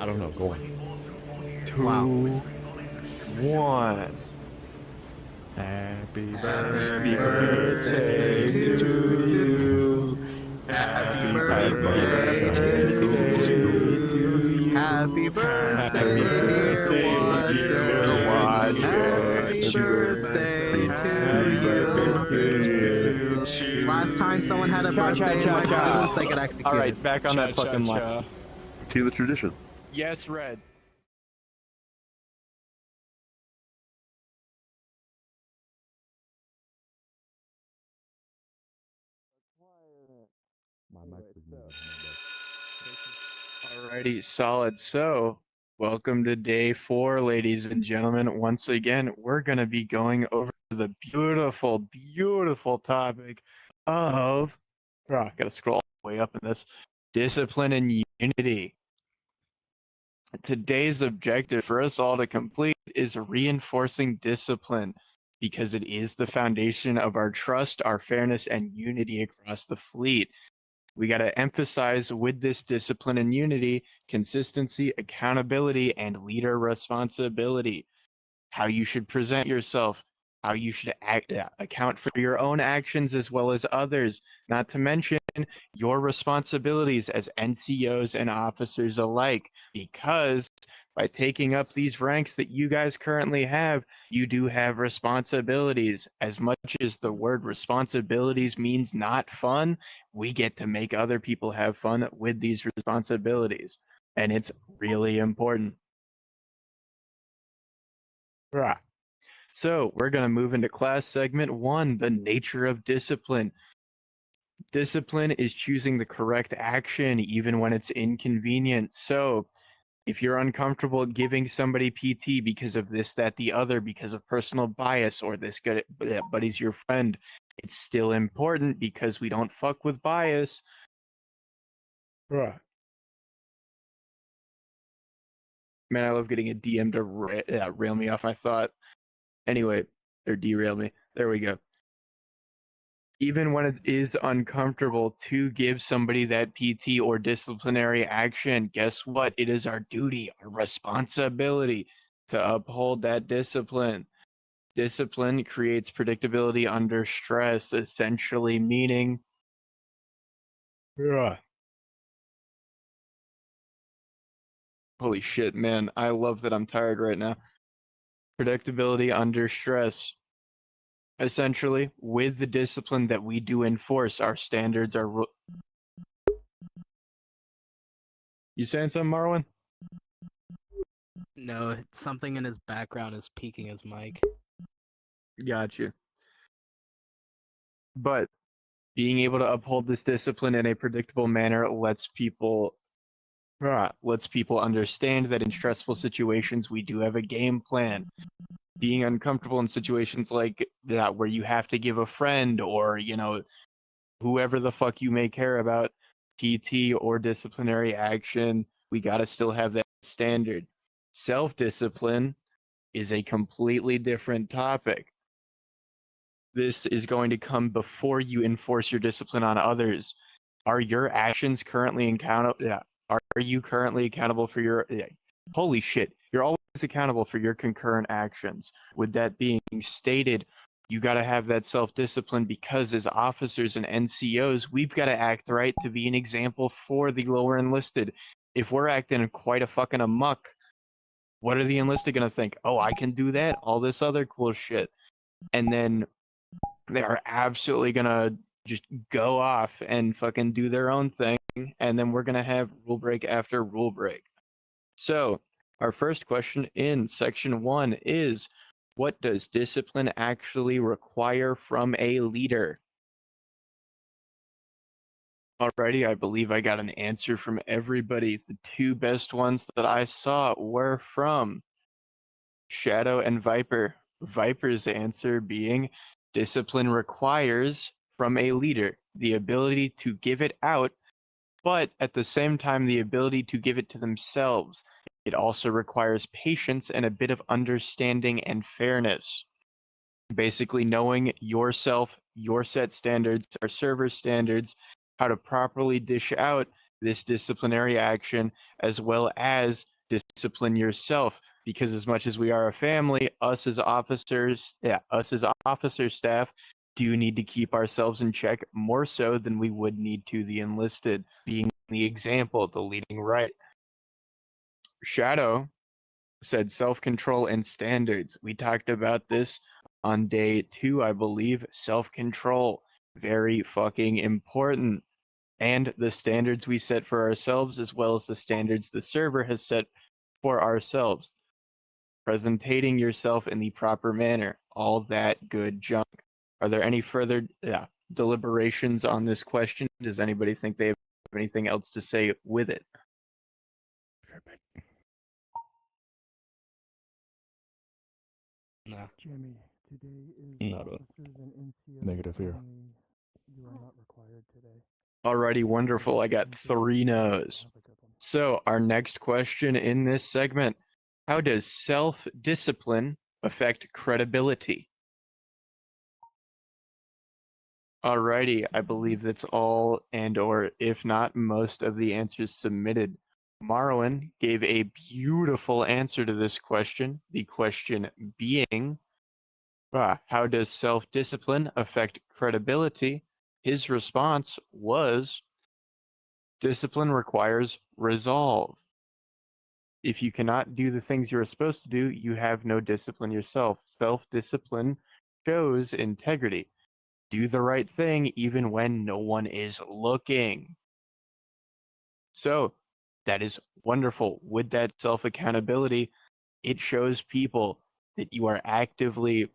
I don't know. Go on. 2, 1. Happy Happy birthday birthday to to you. you. Happy Happy birthday to birthday you. to you. Happy Happy birthday, dear birthday, dear Watcher. Happy Watcher. birthday to Happy birthday to you. Last time someone had a cha cha birthday in cha my presence, cha. they get All executed. right, back on that fucking line. Continue the tradition. Yes, Red. Alrighty, solid. So, welcome to day 4, ladies and gentlemen. Once again, we're going to be going over the beautiful, beautiful topic of, gotta scroll way up in this, discipline and unity. Today's objective for us all to complete is reinforcing discipline because it is the foundation of our trust, our fairness, and unity across the fleet. We got to emphasize with this discipline and unity, consistency, accountability, and leader responsibility. How you should present yourself, how you should account for your own actions as well as others, not to mention your responsibilities as NCOs and officers alike. Because by taking up these ranks that you guys currently have, you do have responsibilities. As much as the word responsibilities means not fun, we get to make other people have fun with these responsibilities. And it's really important. Right. So we're going to move into class segment 1, the nature of discipline. Discipline is choosing the correct action even when it's inconvenient. So if you're uncomfortable giving somebody PT because of this, that, the other, because of personal bias, or this guy, but he's your friend, it's still important because we don't fuck with bias. Right. Man, I love getting a DM to rail me off my thought. Anyway, or derail me. There we go. Even when it is uncomfortable to give somebody that PT or disciplinary action, guess what? It is our duty, our responsibility to uphold that discipline. Discipline creates predictability under stress, essentially meaning. Yeah. Holy shit, man. I love that I'm tired right now. Predictability under stress. Essentially, with the discipline that we do enforce, our standards are. You saying something, Marwin? No, something in his background is peaking his mic. Got you. But being able to uphold this discipline in a predictable manner lets people understand that in stressful situations we do have a game plan. Being uncomfortable in situations like that where you have to give a friend or, whoever the fuck you may care about PT or disciplinary action, we got to still have that standard. Self-discipline is a completely different topic. This is going to come before you enforce your discipline on others. Are your actions currently accountable? Yeah. Are you currently accountable for your? Yeah. Holy shit! You're always accountable for your concurrent actions. With that being stated, you got to have that self-discipline because as officers and NCOs, we've got to act right to be an example for the lower enlisted. If we're acting quite a fucking amok, what are the enlisted gonna think? Oh, I can do that. All this other cool shit, and then they are absolutely gonna just go off and fucking do their own thing, and then we're gonna have rule break after rule break. So, our first question in section 1 is, what does discipline actually require from a leader? Alrighty, I believe I got an answer from everybody. The 2 best ones that I saw were from Shadow and Viper. Viper's answer being, discipline requires from a leader the ability to give it out, but at the same time, the ability to give it to themselves. It also requires patience and a bit of understanding and fairness. Basically, knowing yourself, your set standards, our server standards, how to properly dish out this disciplinary action as well as discipline yourself, because as much as we are a family, us as officer staff do need to keep ourselves in check more so than we would need to the enlisted, being the example, the leading right. Shadow said self-control and standards. We talked about this on day 2, I believe. Self-control, very fucking important. And the standards we set for ourselves, as well as the standards the server has set for ourselves. Presentating yourself in the proper manner, all that good junk. Are there any further deliberations on this question? Does anybody think they have anything else to say with it? No. Jimmy, today is Not a officers and NCOs negative here. only. You are not required today. Alrighty, wonderful. I got 3 no's. Have a good one. So, our next question in this segment, how does self-discipline affect credibility? Alrighty, I believe that's all and or if not most of the answers submitted. Marwin gave a beautiful answer to this question, the question being, how does self-discipline affect credibility? His response was, discipline requires resolve. If you cannot do the things you're supposed to do, you have no discipline yourself. Self-discipline shows integrity. Do the right thing even when no one is looking. So that is wonderful. With that self-accountability, it shows people that you are actively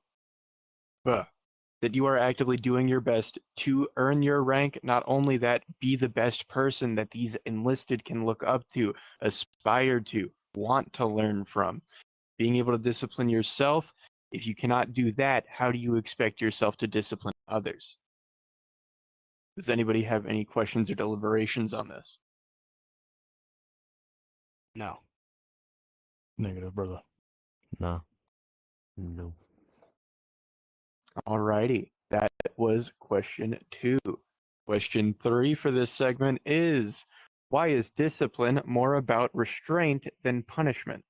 doing your best to earn your rank. Not only that, be the best person that these enlisted can look up to, aspire to, want to learn from. Being able to discipline yourself, if you cannot do that, how do you expect yourself to discipline others? Does anybody have any questions or deliberations on this? No. Negative, brother. No. No. Alrighty, that was question 2. Question 3 for this segment is, why is discipline more about restraint than punishment?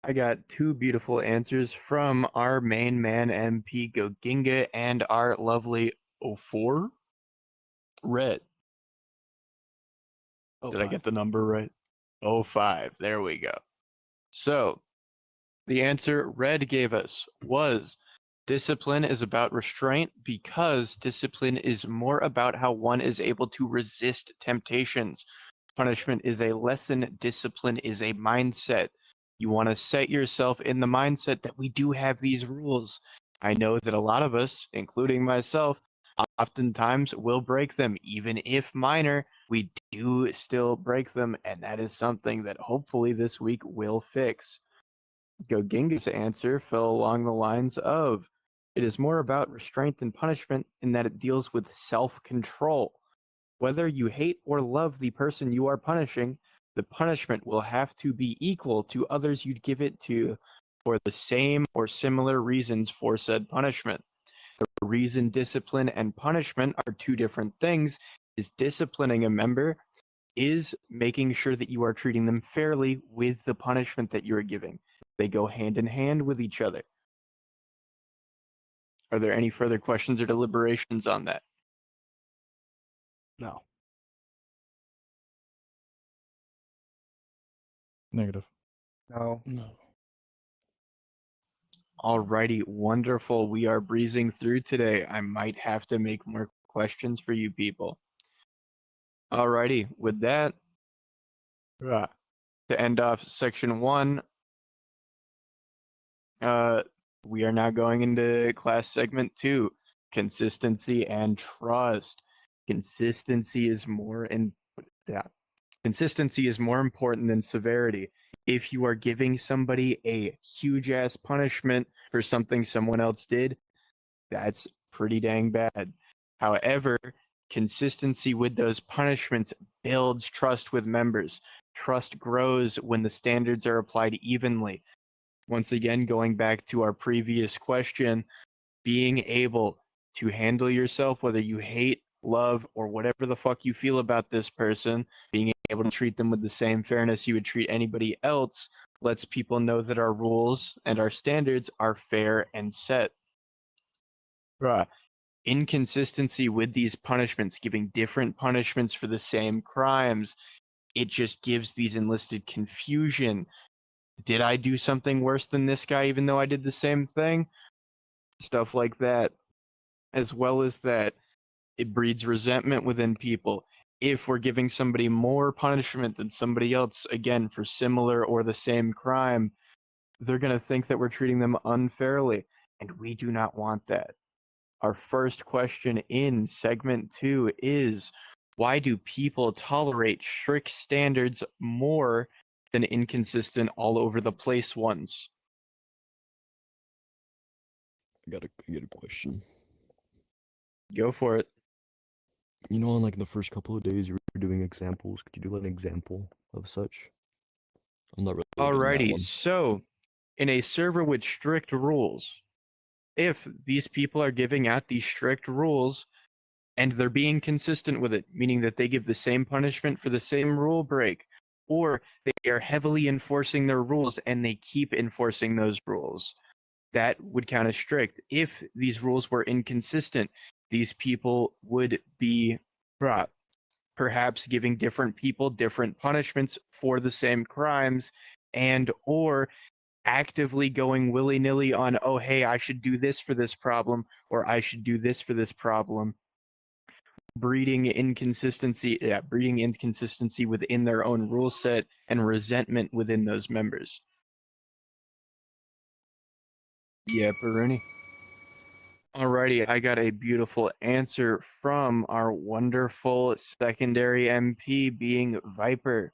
I got 2 beautiful answers from our main man MP Goginga and our lovely 04 Red. Did I get the number right? 05. There we go. So, the answer Red gave us was, discipline is about restraint because discipline is more about how one is able to resist temptations. Punishment is a lesson, discipline is a mindset. You want to set yourself in the mindset that we do have these rules. I know that a lot of us, including myself, oftentimes will break them. Even if minor, we do still break them, and that is something that hopefully this week will fix. Goginga's answer fell along the lines of, it is more about restraint than punishment in that it deals with self-control. Whether you hate or love the person you are punishing, the punishment will have to be equal to others you'd give it to for the same or similar reasons for said punishment. The reason discipline and punishment are 2 different things is disciplining a member is making sure that you are treating them fairly with the punishment that you are giving. They go hand in hand with each other. Are there any further questions or deliberations on that? No. Negative. No. No. Alrighty, wonderful. We are breezing through today. I might have to make more questions for you people. Alrighty, with that, to end off section 1, we are now going into class segment 2, consistency and trust. Consistency is more important than severity. If you are giving somebody a huge ass punishment for something someone else did, that's pretty dang bad. However, consistency with those punishments builds trust with members. Trust grows when the standards are applied evenly. Once again, going back to our previous question, being able to handle yourself, whether you hate love, or whatever the fuck you feel about this person, being able to treat them with the same fairness you would treat anybody else lets people know that our rules and our standards are fair and set. Bruh. Inconsistency with these punishments, giving different punishments for the same crimes, it just gives these enlisted confusion. Did I do something worse than this guy even though I did the same thing? Stuff like that. As well as that, it breeds resentment within people. If we're giving somebody more punishment than somebody else, again, for similar or the same crime, they're going to think that we're treating them unfairly. And we do not want that. Our first question in segment 2 is, why do people tolerate strict standards more than inconsistent all over the place ones? I got a question. Go for it. You know, on like the first couple of days you were doing examples. Could you do an example of such? I'm not really getting that Alrighty, one. so in a server with strict rules, if these people are giving out these strict rules and they're being consistent with it, meaning that they give the same punishment for the same rule break, or they are heavily enforcing their rules and they keep enforcing those rules, that would count as strict. If these rules were inconsistent, these people would be perhaps giving different people different punishments for the same crimes, and or actively going willy-nilly on, oh hey, I should do this for this problem, or I should do this for this problem, breeding inconsistency within their own rule set and resentment within those members. Yeah, Baruni. Alrighty, I got a beautiful answer from our wonderful secondary MP, being Viper.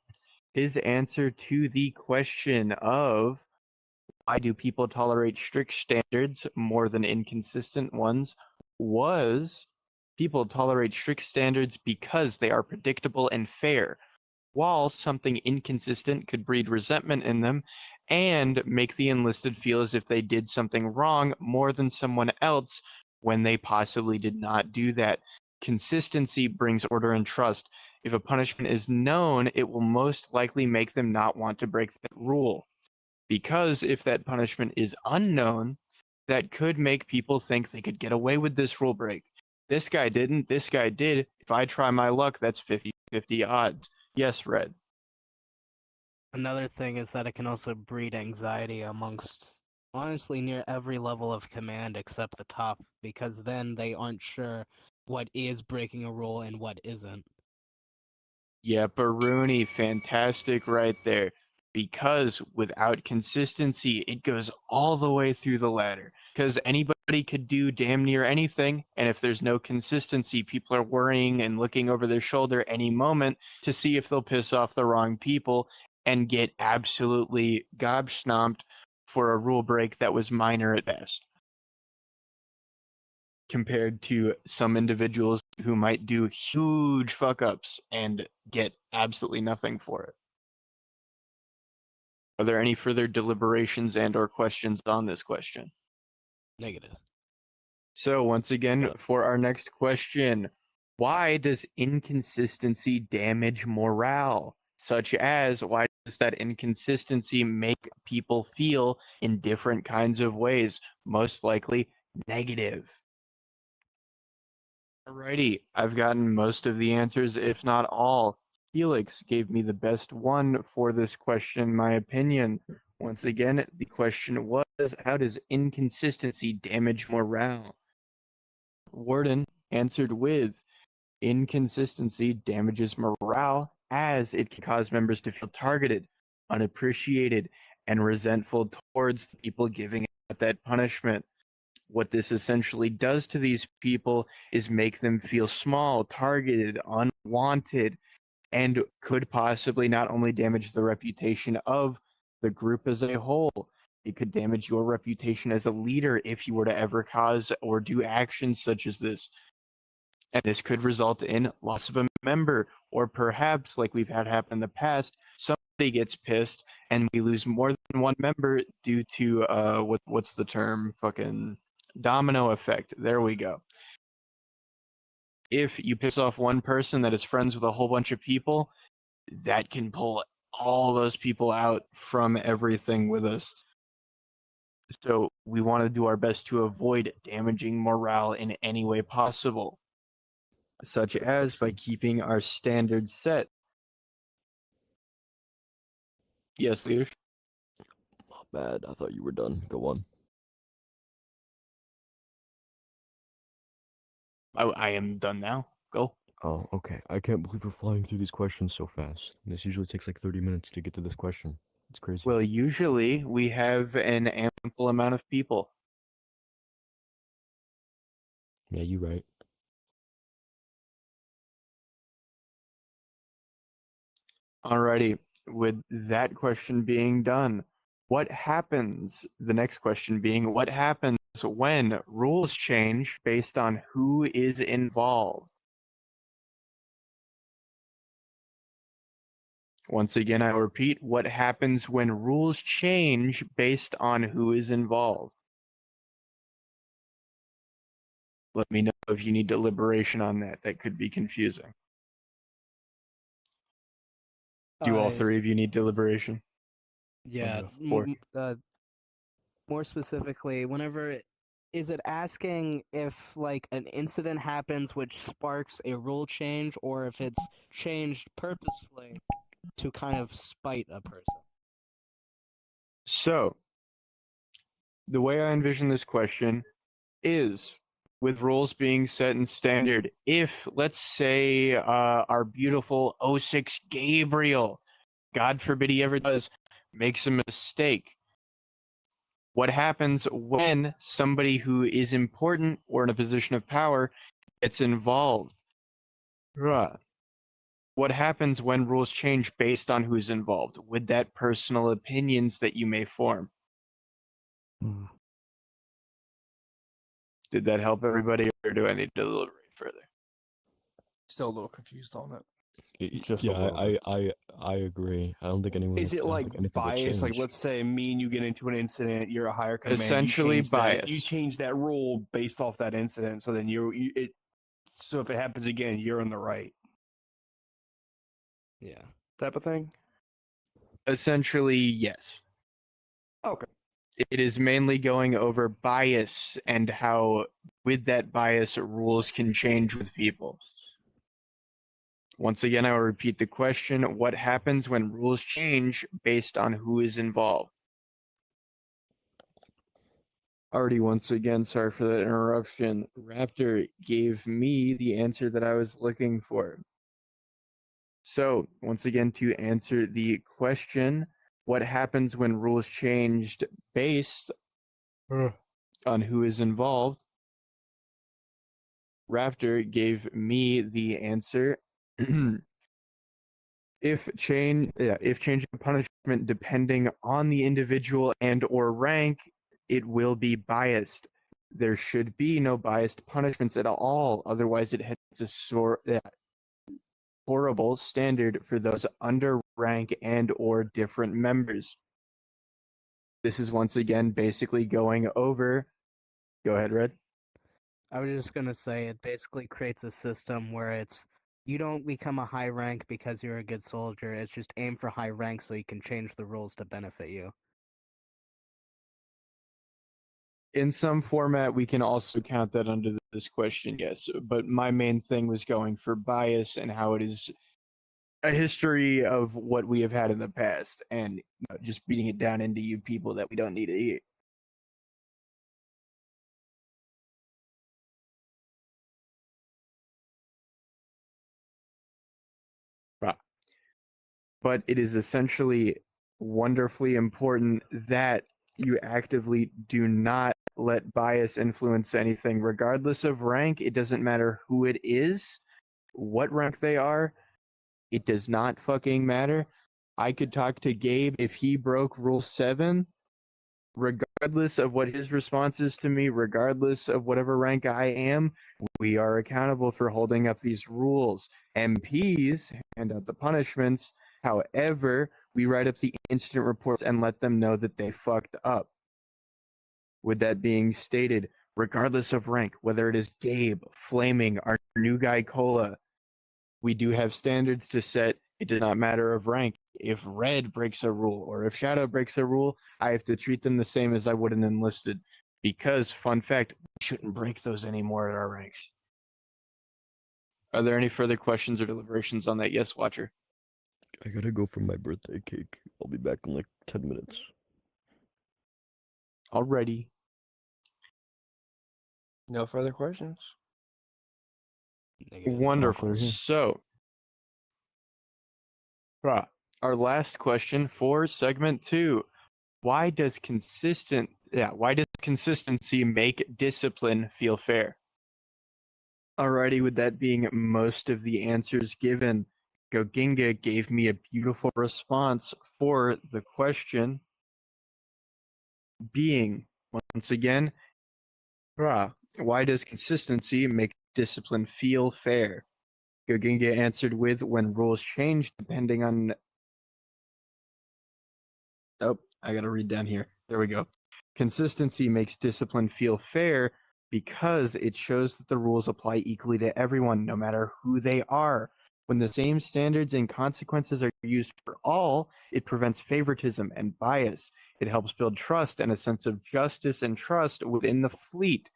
His answer to the question of why do people tolerate strict standards more than inconsistent ones was, people tolerate strict standards because they are predictable and fair, while something inconsistent could breed resentment in them and make the enlisted feel as if they did something wrong more than someone else when they possibly did not do that. Consistency brings order and trust. If a punishment is known, it will most likely make them not want to break that rule. Because if that punishment is unknown, that could make people think they could get away with this rule break. This guy didn't, this guy did. If I try my luck, that's 50-50 odds. Yes, Red. Another thing is that it can also breed anxiety amongst, honestly, near every level of command except the top, because then they aren't sure what is breaking a rule and what isn't. Yeah, Baruni, fantastic right there. Because without consistency, it goes all the way through the ladder. Because anybody could do damn near anything, and if there's no consistency, people are worrying and looking over their shoulder any moment to see if they'll piss off the wrong people and get absolutely gobsnomped for a rule break that was minor at best. Compared to some individuals who might do huge fuck ups and get absolutely nothing for it. Are there any further deliberations and or questions on this question? Negative. So once again, for our next question, why does inconsistency damage morale? Such as, why does that inconsistency make people feel in different kinds of ways? Most likely negative. Alrighty, I've gotten most of the answers, if not all. Felix gave me the best one for this question, in my opinion. Once again, the question was, how does inconsistency damage morale? Warden answered with, inconsistency damages morale as it can cause members to feel targeted, unappreciated, and resentful towards the people giving out that punishment. What this essentially does to these people is make them feel small, targeted, unwanted, and could possibly not only damage the reputation of the group as a whole, it could damage your reputation as a leader if you were to ever cause or do actions such as this. And this could result in loss of a member, or perhaps, like we've had happen in the past, somebody gets pissed and we lose more than one member due to what's the term? Fucking domino effect. There we go. if you piss off one person that is friends with a whole bunch of people, that can pull all those people out from everything with us. So we want to do our best to avoid damaging morale in any way possible, such as by keeping our standards set. Yes, Leash? My bad. I thought you were done. Go on. I am done now. Go. Oh, okay. I can't believe we're flying through these questions so fast. This usually takes like 30 minutes to get to this question. It's crazy. Well, usually we have an ample amount of people. Yeah, you're right. Alrighty, with that question being done, what happens? The next question being, what happens when rules change based on who is involved? Once again, I repeat, what happens when rules change based on who is involved? Let me know if you need deliberation on that. That could be confusing. Do all three of you need deliberation? Yeah, Four. more specifically, is it asking if like an incident happens which sparks a rule change, or if it's changed purposefully to kind of spite a person? So, the way I envision this question is with rules being set in standard. If, let's say, our beautiful 06 Gabriel, God forbid he ever does, makes a mistake, what happens when somebody who is important or in a position of power gets involved? What happens when rules change based on who's involved? With that personal opinions that you may form? Hmm. Did that help everybody, or do I need to deliberate further? Still a little confused on it. Just a yeah, little bit. I agree. I don't think anyone. Is it I don't like think anything will bias? Like, change. let's say me and you get into an incident, you're a higher command. Essentially you change that, bias. you change that rule based off that incident. So then so if it happens again, you're in the right Yeah. type of thing. Essentially, yes. Okay. It is mainly going over bias and how, with that bias, rules can change with people. Once again, I will repeat the question: what happens when rules change based on who is involved? Already, once again, sorry for that interruption. Raptor gave me the answer that I was looking for. So, once again, to answer the question, what happens when rules changed based on who is involved? Raptor gave me the answer. If change of punishment depending on the individual and or rank, it will be biased. There should be no biased punishments at all. Otherwise, it hits a horrible standard for those under rank and or different members. This is once again basically going over. Go ahead, Red. I was just gonna say it basically creates a system where it's you don't become a high rank because you're a good soldier. It's just aim for high rank so you can change the rules to benefit you. In some format, we can also count that under this question, yes. But my main thing was going for bias and how it is a history of what we have had in the past, and just beating it down into you people that we don't need to eat. But it is essentially wonderfully important that you actively do not let bias influence anything, regardless of rank. It doesn't matter who it is, what rank they are. It does not fucking matter. I could talk to Gabe if he broke Rule 7, regardless of what his response is to me, regardless of whatever rank I am. We are accountable for holding up these rules. MPs hand out the punishments. However, we write up the incident reports and let them know that they fucked up. With that being stated, regardless of rank, whether it is Gabe, Flaming, our new guy Cola. We do have standards to set. It does not matter of rank. If Red breaks a rule or if Shadow breaks a rule, I have to treat them the same as I would an enlisted. Because, fun fact, we shouldn't break those anymore at our ranks. Are there any further questions or deliberations on that? Yes, Watcher. I gotta go for my birthday cake. I'll be back in like 10 minutes. Alrighty. No further questions. Negative. Wonderful. clear here. So, our last question for segment 2. Why does consistency make discipline feel fair? Alrighty, with that being most of the answers given, Goginga gave me a beautiful response for the question being, once again, why does consistency make discipline feel fair? Goginga answered with, when rules change depending on... Oh, I gotta read down here. There we go. Consistency makes discipline feel fair because it shows that the rules apply equally to everyone, no matter who they are. When the same standards and consequences are used for all, it prevents favoritism and bias. It helps build trust and a sense of justice and trust within the fleet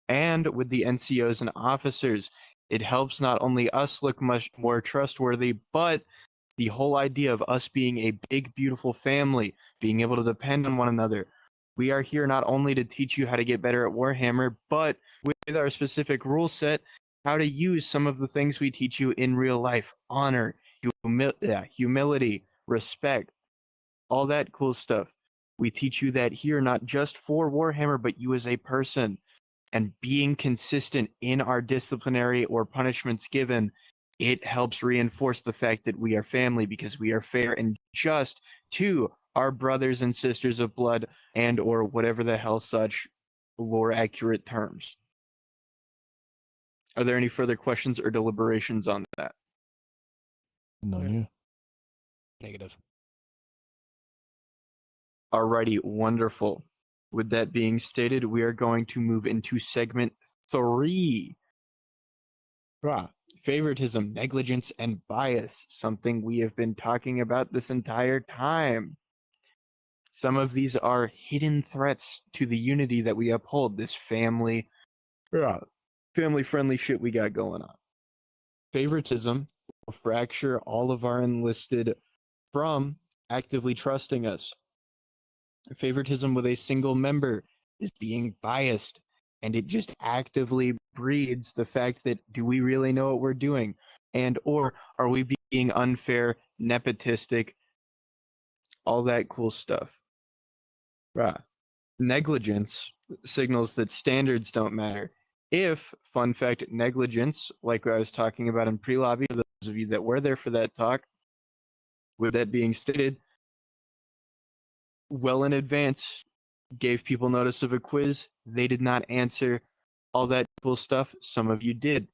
and with the NCOs and officers. It helps not only us look much more trustworthy, but the whole idea of us being a big, beautiful family, being able to depend on one another. We are here not only to teach you how to get better at Warhammer, but with our specific rule set, how to use some of the things we teach you in real life. Honor, humility, respect, all that cool stuff. We teach you that here, not just for Warhammer, but you as a person. And being consistent in our disciplinary or punishments given, it helps reinforce the fact that we are family because we are fair and just to our brothers and sisters of blood and or whatever the hell such lore accurate terms. Are there any further questions or deliberations on that? None Yeah. here. Negative. Alrighty, wonderful. With that being stated, we are going to move into segment 3. Favoritism, negligence, and bias, something we have been talking about this entire time. Some of these are hidden threats to the unity that we uphold, this family-friendly shit we got going on. Favoritism will fracture all of our enlisted from actively trusting us. Favoritism with a single member is being biased, and it just actively breeds the fact that, do we really know what we're doing? And or are we being unfair, nepotistic, all that cool stuff? Negligence signals that standards don't matter. If, fun fact, negligence, like I was talking about in pre-lobby, for those of you that were there for that talk, with that being stated, well in advance, gave people notice of a quiz, they did not answer, all that cool stuff, some of you did.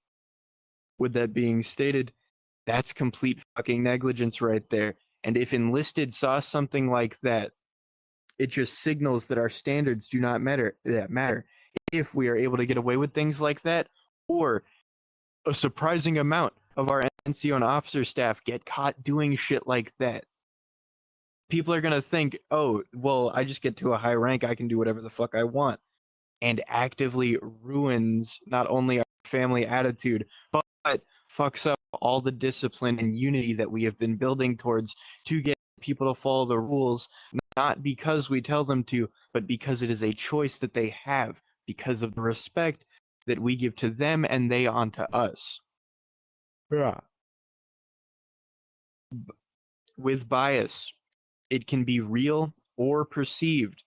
With that being stated, that's complete fucking negligence right there. And if enlisted saw something like that, it just signals that our standards do not matter. If we are able to get away with things like that, or a surprising amount of our NCO and officer staff get caught doing shit like that, people are going to think, oh, well, I just get to a high rank, I can do whatever the fuck I want. And actively ruins not only our family attitude, but fucks up all the discipline and unity that we have been building towards to get people to follow the rules, not because we tell them to, but because it is a choice that they have, because of the respect that we give to them and they onto us. With bias, it can be real or perceived.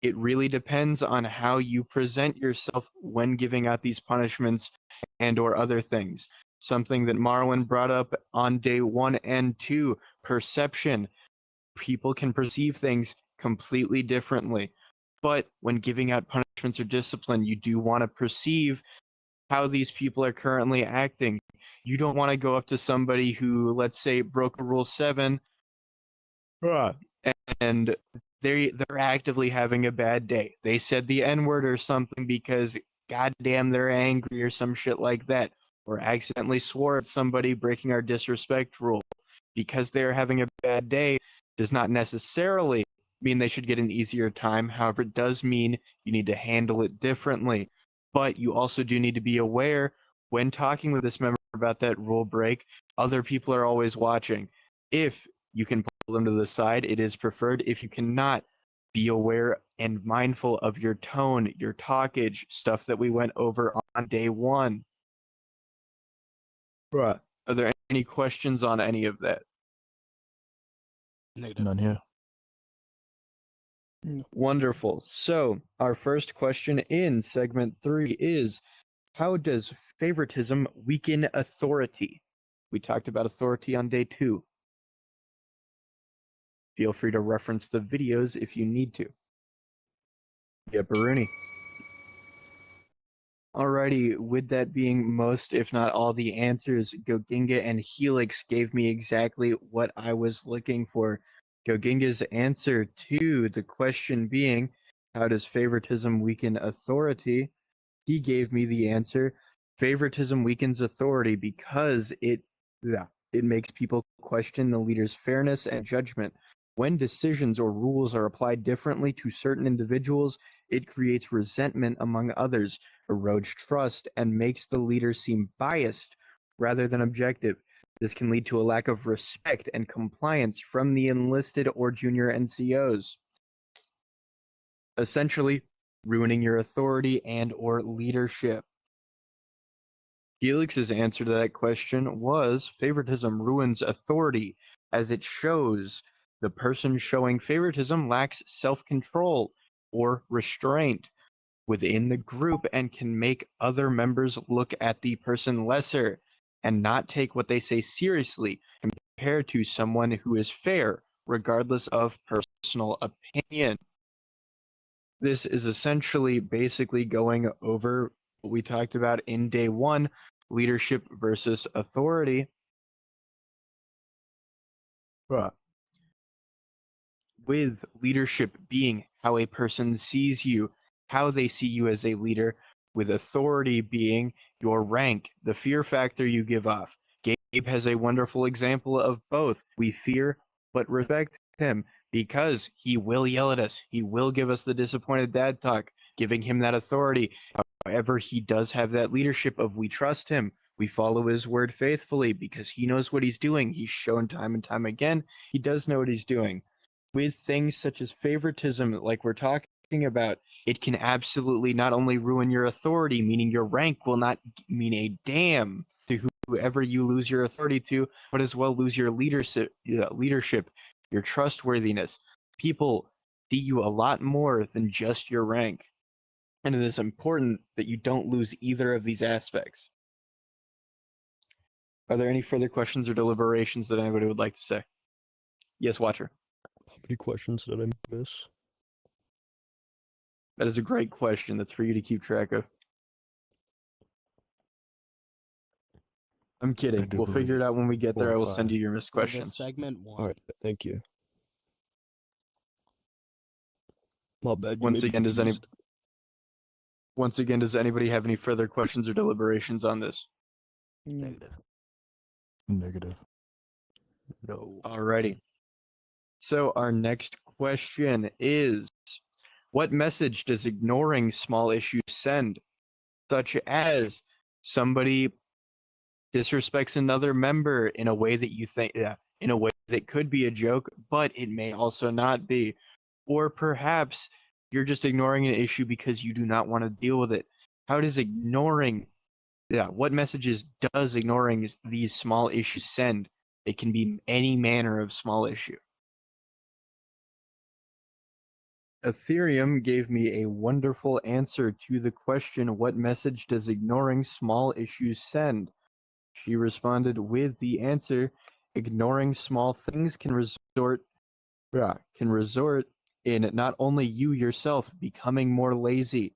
It really depends on how you present yourself when giving out these punishments and or other things. Something that Marwin brought up on day 1 and 2, perception. People can perceive things completely differently. But when giving out punishments or discipline, you do want to perceive how these people are currently acting. You don't want to go up to somebody who, let's say, broke Rule 7, and they're actively having a bad day. They said the N-word or something because, goddamn they're angry or some shit like that, or accidentally swore at somebody breaking our disrespect rule. Because they're having a bad day does not necessarily mean they should get an easier time. However, it does mean you need to handle it differently. But you also do need to be aware when talking with this member about that rule break, other people are always watching. If you can pull them to the side, it is preferred. If you cannot, be aware and mindful of your tone, your talkage, stuff that we went over on day one. Bruh, are there any questions on any of that? Negative. None here. Wonderful. So, our first question in segment 3 is, how does favoritism weaken authority? We talked about authority on day 2. Feel free to reference the videos if you need to. Yeah, Baruni. Alrighty, with that being most, if not all, the answers, Goginga and Helix gave me exactly what I was looking for. Goginga's answer to the question being, how does favoritism weaken authority? He gave me the answer, favoritism weakens authority because it makes people question the leader's fairness and judgment. When decisions or rules are applied differently to certain individuals, it creates resentment among others, erodes trust, and makes the leader seem biased rather than objective. This can lead to a lack of respect and compliance from the enlisted or junior NCOs, essentially ruining your authority and or leadership. Felix's answer to that question was, favoritism ruins authority as it shows the person showing favoritism lacks self-control or restraint within the group and can make other members look at the person lesser and not take what they say seriously compared to someone who is fair, regardless of personal opinion. This is essentially basically going over what we talked about in day 1, leadership versus authority. With leadership being how a person sees you, how they see you as a leader, with authority being your rank, the fear factor you give off. Gabe has a wonderful example of both. We fear but respect him because he will yell at us. He will give us the disappointed dad talk, giving him that authority. However, he does have that leadership of we trust him. We follow his word faithfully because he knows what he's doing. He's shown time and time again. He does know what he's doing. With things such as favoritism, like we're talking about, it can absolutely not only ruin your authority, meaning your rank will not mean a damn to whoever you lose your authority to, but as well lose your leadership, your trustworthiness. People see you a lot more than just your rank. And it is important that you don't lose either of these aspects. Are there any further questions or deliberations that anybody would like to say? Yes, Watcher. How many questions did I miss? That is a great question. That's for you to keep track of. I'm kidding. do We'll figure it believe out when we get 4 there. or I will send 5. you your missed For this questions. segment 1. Alright, thank you. My bad, you Once made me again, confused. does anybody have any further questions or deliberations on this? Negative. Negative. No. Alrighty. So our next question is, what message does ignoring small issues send? Such as somebody disrespects another member in a way that you think, in a way that could be a joke, but it may also not be. Or perhaps you're just ignoring an issue because you do not want to deal with it. How does what messages does ignoring these small issues send? It can be any manner of small issue. Ethereum gave me a wonderful answer to the question, what message does ignoring small issues send? She responded with the answer, ignoring small things can resort in not only you yourself becoming more lazy,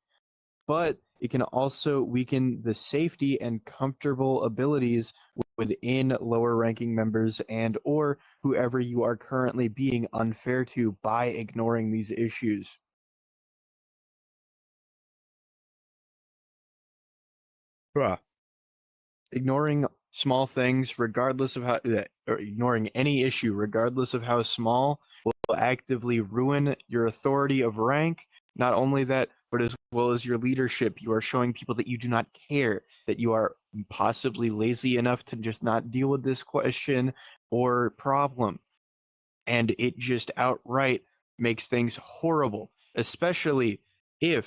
but it can also weaken the safety and comfortable abilities within lower ranking members and or whoever you are currently being unfair to by ignoring these issues. Bruh. Ignoring small things, regardless of how, or ignoring any issue, regardless of how small, will actively ruin your authority of rank. Not only that, but as well as your leadership. You are showing people that you do not care, that you are possibly lazy enough to just not deal with this question or problem. And it just outright makes things horrible, especially if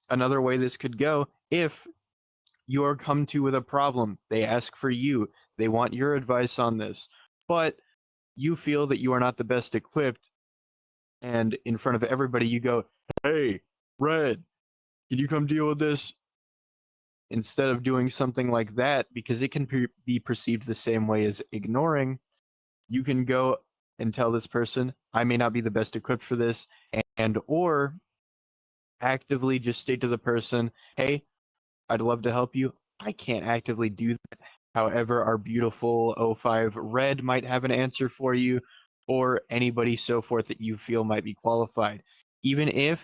another way this could go, if you are come to with a problem, they ask for you, they want your advice on this, but you feel that you are not the best equipped, and in front of everybody you go, hey, Red, can you come deal with this? Instead of doing something like that, because it can be perceived the same way as ignoring, you can go and tell this person, I may not be the best equipped for this, and or actively just state to the person, hey, I'd love to help you. I can't actively do that. However, our beautiful O5 Red might have an answer for you, or anybody so forth that you feel might be qualified. Even if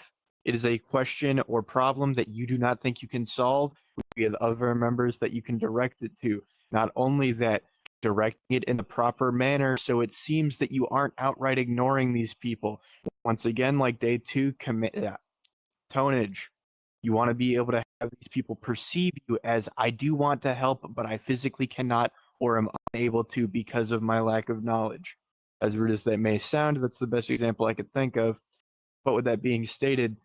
it is a question or problem that you do not think you can solve, we have other members that you can direct it to. Not only that, directing it in the proper manner so it seems that you aren't outright ignoring these people. Once again, like day 2, tonnage. You want to be able to have these people perceive you as, I do want to help, but I physically cannot or am unable to because of my lack of knowledge. As rude as that may sound, that's the best example I could think of. But with that being stated,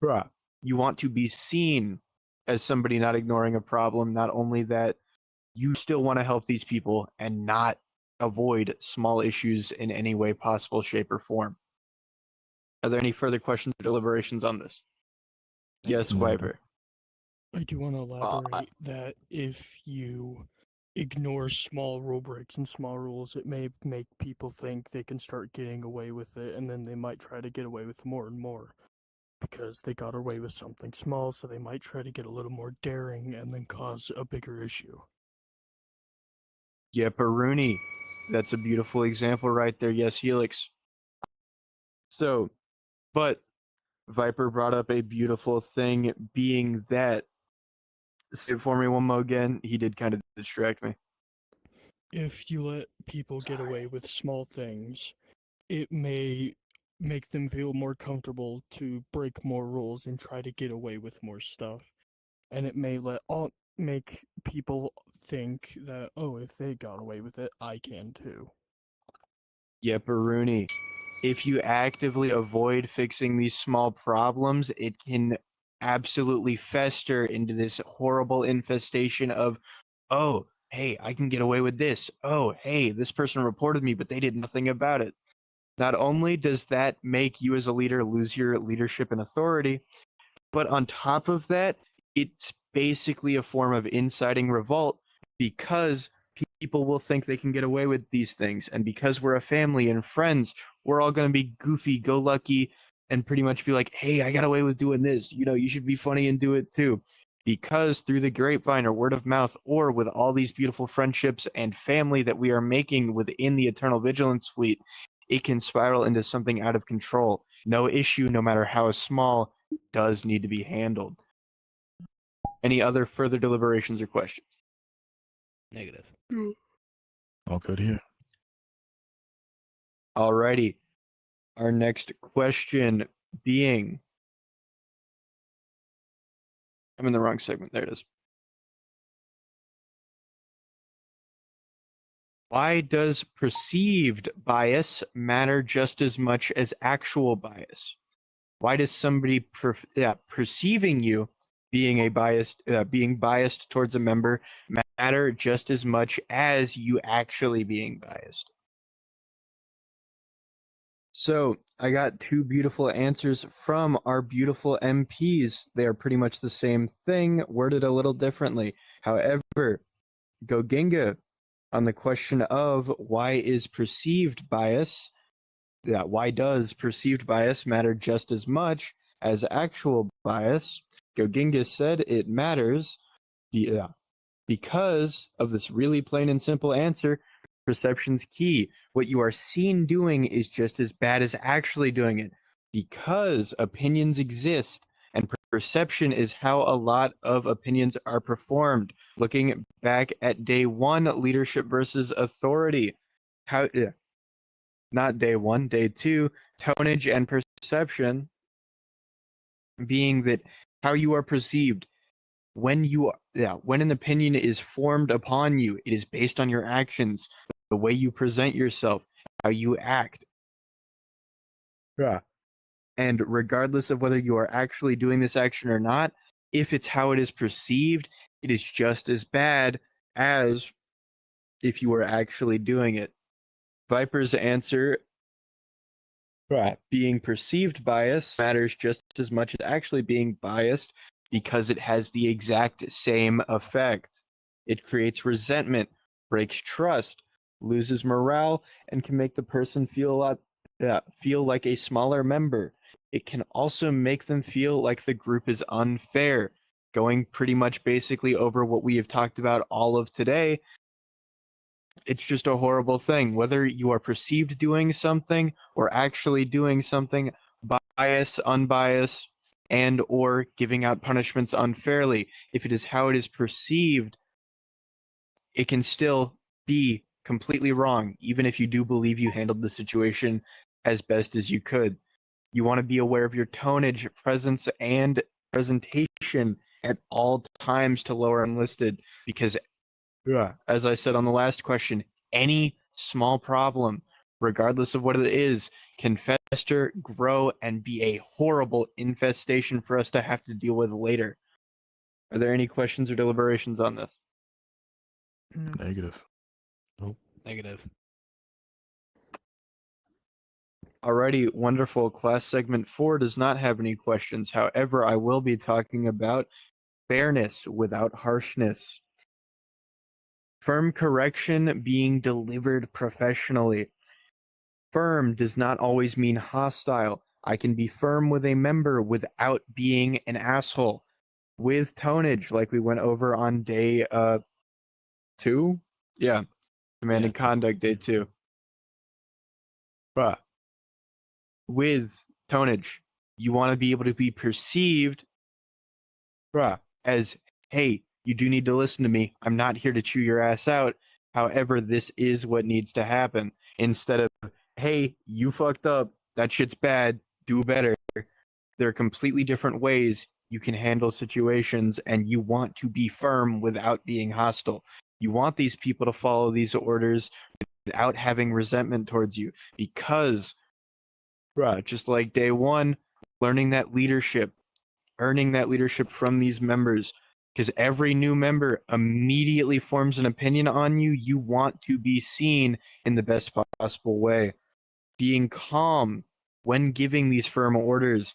bruh, you want to be seen as somebody not ignoring a problem. Not only that, you still want to help these people and not avoid small issues in any way possible, shape, or form. Are there any further questions or deliberations on this? Yes, Negative. Viper. I do want to elaborate that if you ignore small rule breaks and small rules, it may make people think they can start getting away with it, and then they might try to get away with more and more because they got away with something small, so they might try to get a little more daring and then cause a bigger issue. Yeah, Rooney. That's a beautiful example right there. Yes, Helix. So, but Viper brought up a beautiful thing, being that, say it for me one more again, he did kind of distract me. If you let people get away with small things, it may make them feel more comfortable to break more rules and try to get away with more stuff. And it may make people think that, oh, if they got away with it, I can too. Yeah, Rooney. If you actively avoid fixing these small problems, it can absolutely fester into this horrible infestation of, oh, hey, I can get away with this. Oh, hey, this person reported me, but they did nothing about it. Not only does that make you as a leader lose your leadership and authority, but on top of that, it's basically a form of inciting revolt because people will think they can get away with these things. And because we're a family and friends, we're all going to be goofy, go lucky, and pretty much be like, hey, I got away with doing this. You know, you should be funny and do it too. Because through the grapevine or word of mouth, or with all these beautiful friendships and family that we are making within the Eternal Vigilance Fleet, it can spiral into something out of control. No issue, no matter how small, does need to be handled. Any other further deliberations or questions? Negative. All good here. Alrighty. Our next question being, I'm in the wrong segment. There it is. Why does perceived bias matter just as much as actual bias? Why does somebody perceiving you being biased towards a member matter just as much as you actually being biased? So I got two beautiful answers from our beautiful MPs. They are pretty much the same thing, worded a little differently. However, Goginga, on the question of why does perceived bias matter just as much as actual bias, Goginga said it matters because of this really plain and simple answer. Perception's key. What you are seen doing is just as bad as actually doing it, because opinions exist and Perception is how a lot of opinions are performed. Looking back at day one, leadership versus authority. How, yeah, not day one, day two, tonnage and perception being that how you are perceived. When when an opinion is formed upon you, it is based on your actions, the way you present yourself, how you act. Yeah. And regardless of whether you are actually doing this action or not, if it's how it is perceived, it is just as bad as if you were actually doing it. Viper's answer, being perceived bias matters just as much as actually being biased because it has the exact same effect. It creates resentment, breaks trust, loses morale, and can make the person feel like a smaller member. It can also make them feel like the group is unfair. Going pretty much basically over what we have talked about all of today, it's just a horrible thing. Whether you are perceived doing something or actually doing something, bias, unbiased, and or giving out punishments unfairly, if it is how it is perceived, it can still be completely wrong, even if you do believe you handled the situation as best as you could. You want to be aware of your tonnage, presence, and presentation at all times to lower enlisted, because as I said on the last question, any small problem, regardless of what it is, can fester, grow, and be a horrible infestation for us to have to deal with later. Are there any questions or deliberations on this? Negative. Negative. Alrighty, wonderful. Class segment 4 does not have any questions. However, I will be talking about fairness without harshness. Firm correction being delivered professionally. Firm does not always mean hostile. I can be firm with a member without being an asshole. With tonnage, like we went over on day 2? Yeah. Command and conduct day 2. Bruh. With tonnage, you want to be able to be perceived as, hey, you do need to listen to me. I'm not here to chew your ass out. However, this is what needs to happen. Instead of, hey, you fucked up. That shit's bad. Do better. There are completely different ways you can handle situations, and you want to be firm without being hostile. You want these people to follow these orders without having resentment towards you, because, just like day one, learning that leadership, earning that leadership from these members, because every new member immediately forms an opinion on you. You want to be seen in the best possible way. Being calm when giving these firm orders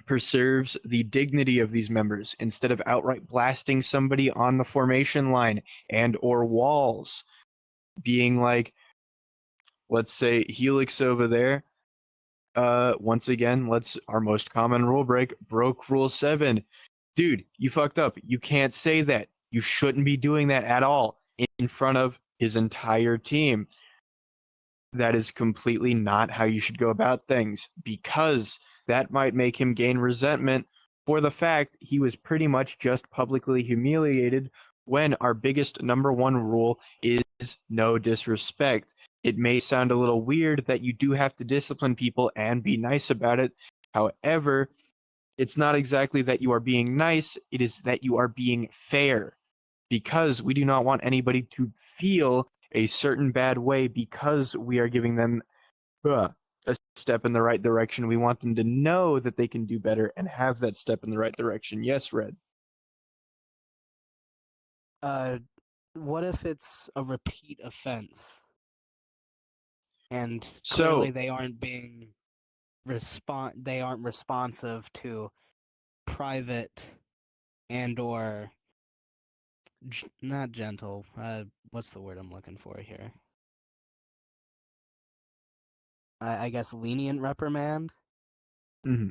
preserves the dignity of these members instead of outright blasting somebody on the formation line and or walls. Being like, let's say Helix over there, once again, our most common rule break, broke rule 7. Dude, you fucked up. You can't say that. You shouldn't be doing that at all in front of his entire team. That is completely not how you should go about things, because that might make him gain resentment for the fact he was pretty much just publicly humiliated when our biggest number one rule is no disrespect. It may sound a little weird that you do have to discipline people and be nice about it. However, it's not exactly that you are being nice, it is that you are being fair, because we do not want anybody to feel a certain bad way because we are giving them a step in the right direction. We want them to know that they can do better and have that step in the right direction. Yes, Red. What if it's a repeat offense? And So- clearly they aren't being they aren't responsive to private and or not gentle. What's the word I'm looking for here? I guess lenient reprimand. Mm-hmm.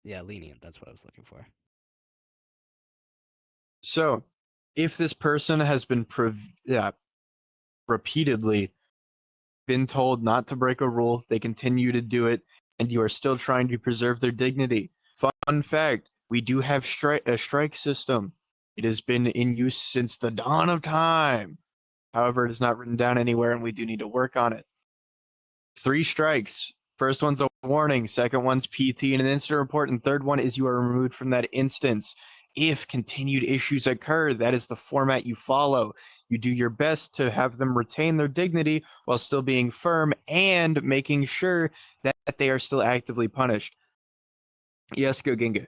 Yeah, lenient. That's what I was looking for. So, if this person has been repeatedly been told not to break a rule, they continue to do it, and you are still trying to preserve their dignity. Fun fact, we do have a strike system. It has been in use since the dawn of time. However, it is not written down anywhere, and we do need to work on it. 3 strikes. First one's a warning, second one's PT and an incident report, and third one is you are removed from that instance. If continued issues occur, that is the format you follow. You do your best to have them retain their dignity while still being firm and making sure that they are still actively punished. Yes, go Ginga.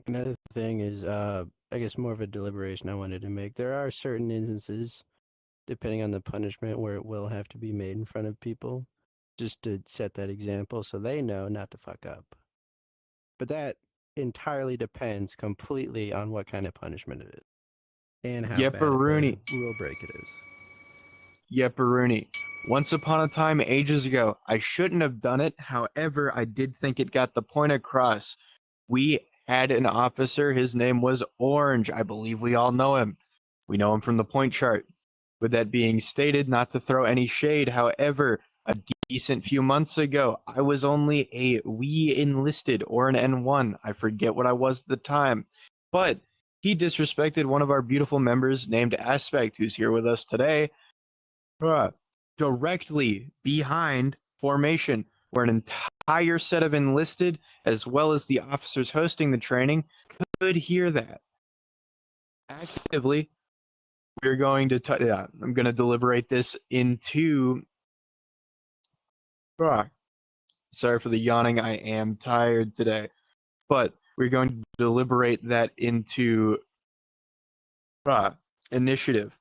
Another thing is, I guess more of a deliberation I wanted to make. There are certain instances, depending on the punishment, where it will have to be made in front of people, just to set that example so they know not to fuck up. But that entirely depends completely on what kind of punishment it is and how bad of a Yepperoonie. rule break it is. Yepperoonie. Once upon a time, ages ago, I shouldn't have done it. However, I did think it got the point across. We had an officer. His name was Orange. I believe we all know him. We know him from the point chart. With that being stated, not to throw any shade, however, a decent few months ago, I was only a wee enlisted or an N1. I forget what I was at the time. But he disrespected one of our beautiful members named Aspect, who's here with us today, directly behind formation, where an entire set of enlisted, as well as the officers hosting the training, could hear that. Actively, we're going to, I'm going to deliberate this into, sorry for the yawning, I am tired today, but we're going to deliberate that into initiative.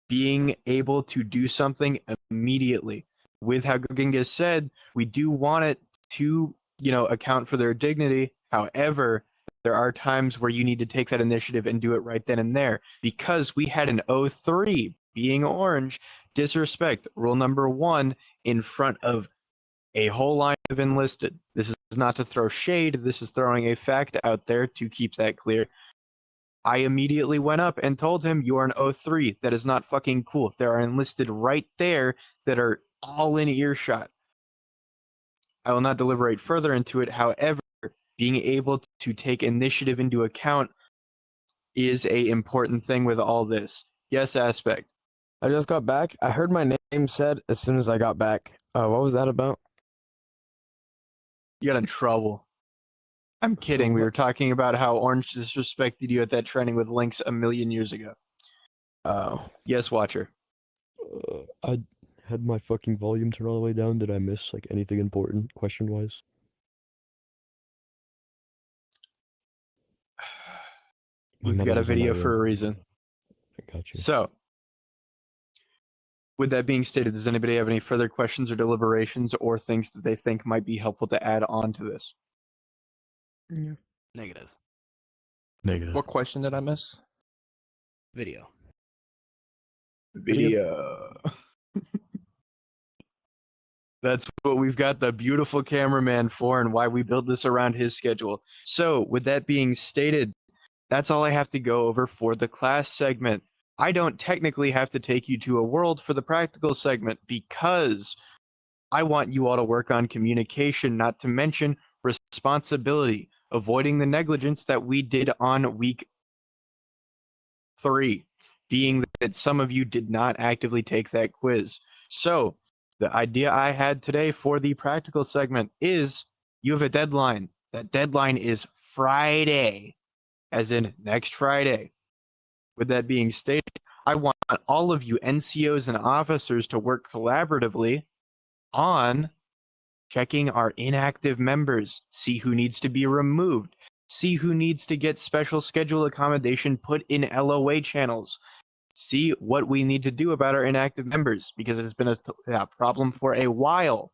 Being able to do something immediately. With how Ginga said, we do want it to, account for their dignity. However, there are times where you need to take that initiative and do it right then and there. Because we had an 03, being Orange, disrespect rule number 1 in front of a whole line of enlisted. This is not to throw shade, this is throwing a fact out there to keep that clear. I immediately went up and told him, you are an 03. That is not fucking cool. There are enlisted right there that are all in earshot. I will not deliberate further into it. However, being able to take initiative into account is a important thing with all this. Yes, Aspect. I just got back. I heard my name said as soon as I got back. What was that about? You got in trouble. I'm kidding. We were talking about how Orange disrespected you at that training with Lynx a million years ago. Oh. Yes, Watcher. I had my fucking volume turned all the way down. Did I miss like anything important, question-wise? We've got a video for a reason. I got you. So, with that being stated, does anybody have any further questions or deliberations or things that they think might be helpful to add on to this? Yeah. Negative. Negative. What question did I miss? Video. Video. That's what we've got the beautiful cameraman for and why we built this around his schedule. So, with that being stated, that's all I have to go over for the class segment. I don't technically have to take you to a world for the practical segment because I want you all to work on communication, not to mention responsibility, avoiding the negligence that we did on week 3, being that some of you did not actively take that quiz. So, the idea I had today for the practical segment is you have a deadline. That deadline is Friday, as in next Friday. With that being stated, I want all of you NCOs and officers to work collaboratively on checking our inactive members, see who needs to be removed, see who needs to get special schedule accommodation put in LOA channels, see what we need to do about our inactive members, because it has been a problem for a while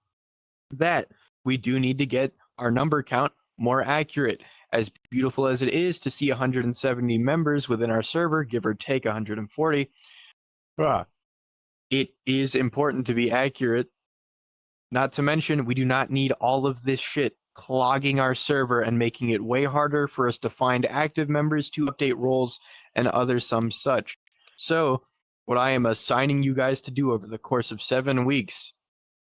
that we do need to get our number count more accurate. As beautiful as it is to see 170 members within our server, give or take 140, it is important to be accurate. Not to mention, we do not need all of this shit clogging our server and making it way harder for us to find active members to update roles and other some such. So, what I am assigning you guys to do over the course of 7 weeks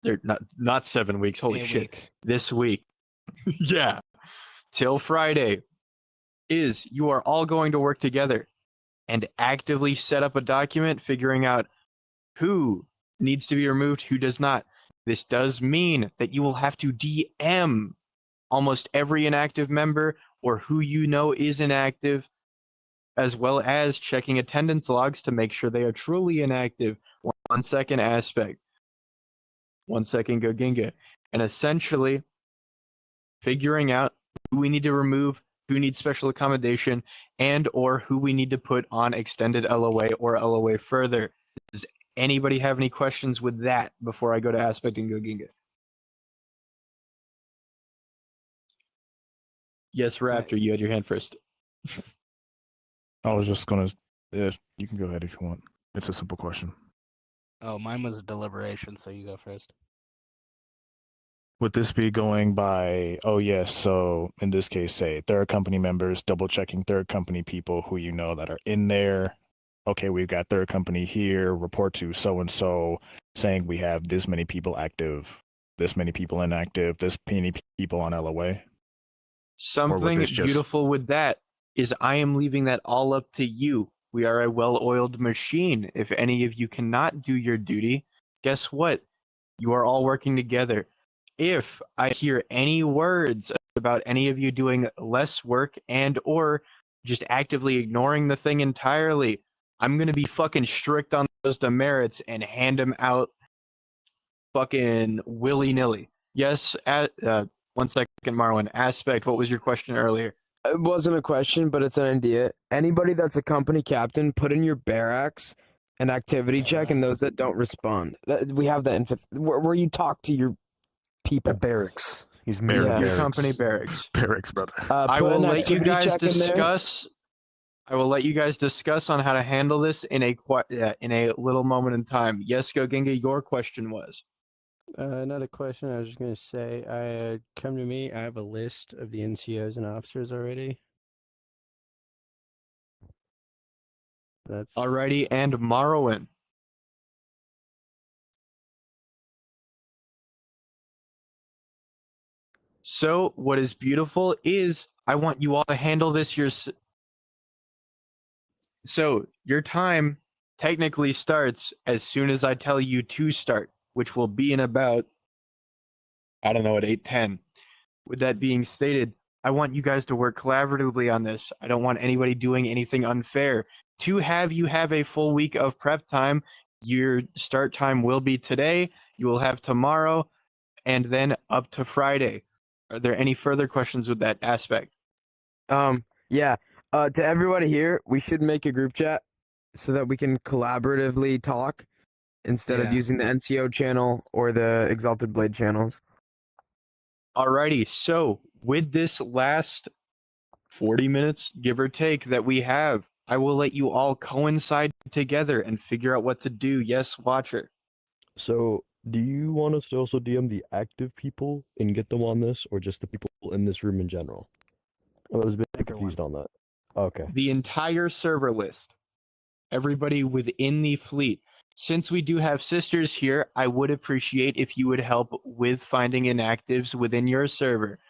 They're not 7 weeks. Holy A shit! week. This week, yeah, till Friday, is you are all going to work together and actively set up a document, figuring out who needs to be removed, who does not. This does mean that you will have to DM almost every inactive member or who you know is inactive, as well as checking attendance logs to make sure they are truly inactive. 1 second aspect. 1 second Goginga. And essentially figuring out who we need to remove, who needs special accommodation, and or who we need to put on extended LOA or LOA further. Does anybody have any questions with that before I go to aspect and Goginga? Yes, Raptor, you had your hand first. I was just gonna. Yeah, you can go ahead if you want. It's a simple question. Oh, mine was a deliberation, so you go first. Would this be going by? Oh yes. So in this case, say third company members, double checking third company people who you know that are in there. Okay, we've got third company here. Report to so and so, saying we have this many people active, this many people inactive, this many people on LOA. Something this just- beautiful with that is I am leaving that all up to you. We are a well-oiled machine. If any of you cannot do your duty, guess what? You are all working together. If I hear any words about any of you doing less work and or just actively ignoring the thing entirely, I'm going to be fucking strict on those demerits and hand them out fucking willy-nilly. Yes, 1 second, Marwan. Aspect, what was your question earlier? It wasn't a question, but it's an idea. Anybody that's a company captain, put in your barracks an activity check, and those that don't respond. We have that in fifth, where you talk to your people. Barracks. He's Barracks. Your Yes. company barracks. Barracks, brother. I Put will an let you activity guys check in there. discuss. I will let you guys discuss on how to handle this in a little moment in time. Yes, Goginga, your question was. Not a question. I was just gonna say, come to me. I have a list of the NCOs and officers already. That's Alrighty, and Morrowind. So, what is beautiful is I want you all to handle this So, your time technically starts as soon as I tell you to start, which will be in about, I don't know, at 8:10. With that being stated, I want you guys to work collaboratively on this. I don't want anybody doing anything unfair. To have you have a full week of prep time, your start time will be today, you will have tomorrow, and then up to Friday. Are there any further questions with that aspect? Yeah. To everybody here, we should make a group chat so that we can collaboratively talk instead of Yeah. using the NCO channel or the Exalted Blade channels. Alrighty, so with this last 40 minutes, give or take, that we have, I will let you all coincide together and figure out what to do. Yes, Watcher. So, do you want us to also DM the active people and get them on this, or just the people in this room in general? I was a bit confused on that. Okay. The entire server list. Everybody within the fleet. Since we do have sisters here, I would appreciate if you would help with finding inactives within your server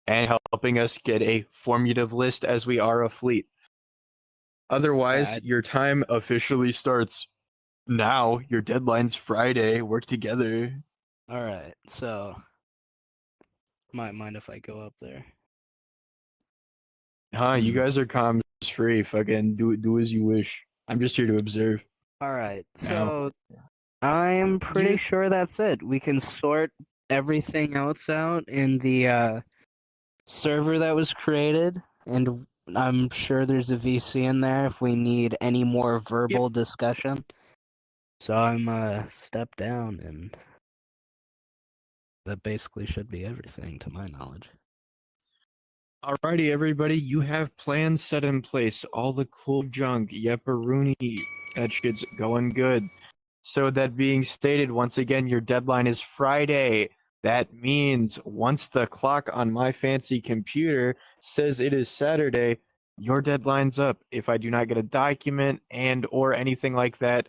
and helping us get a formative list as we are a fleet. Otherwise, Yeah, your time officially starts now. Your deadline's Friday. Work together. All right, so might mind if I go up there. Huh? You Hmm. guys are comms free. Fucking do as you wish. I'm just here to observe. All right, Now. so I'm pretty You- sure that's it. We can sort everything else out in the server that was created, and I'm sure there's a VC in there if we need any more verbal discussion. So I'm step down, and that basically should be everything to my knowledge. Alrighty, everybody, you have plans set in place. All the cool junk, yepperoonie, that shit's going good. So that being stated, once again, your deadline is Friday. That means once the clock on my fancy computer says it is Saturday, your deadline's up. If I do not get a document and or anything like that,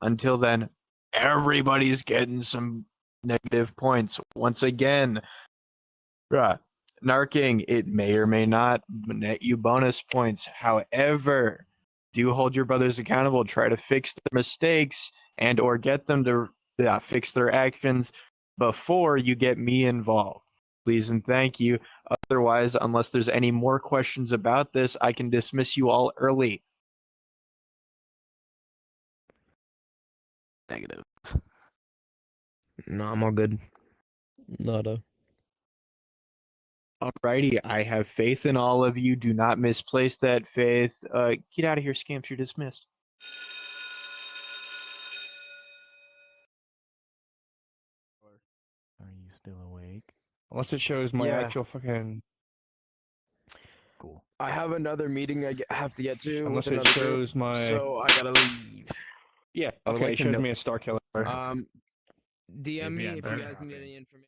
until then, everybody's getting some negative points. Once again, narking, it may or may not net you bonus points. However, do hold your brothers accountable. Try to fix their mistakes and or get them to fix their actions before you get me involved. Please and thank you. Otherwise, unless there's any more questions about this, I can dismiss you all early. Negative. No, I'm all good. Nada. Alrighty, I have faith in all of you. Do not misplace that faith. Get out of here, scamps. You're dismissed. Are you still awake? Unless it shows my Yeah. actual fucking. Cool. I have another meeting I have to get to. Unless with it another shows group, my. So I gotta leave. Yeah. I'll Okay. let It you shows know. me a star killer. DM me Yeah, if you better guys drop need in. any information.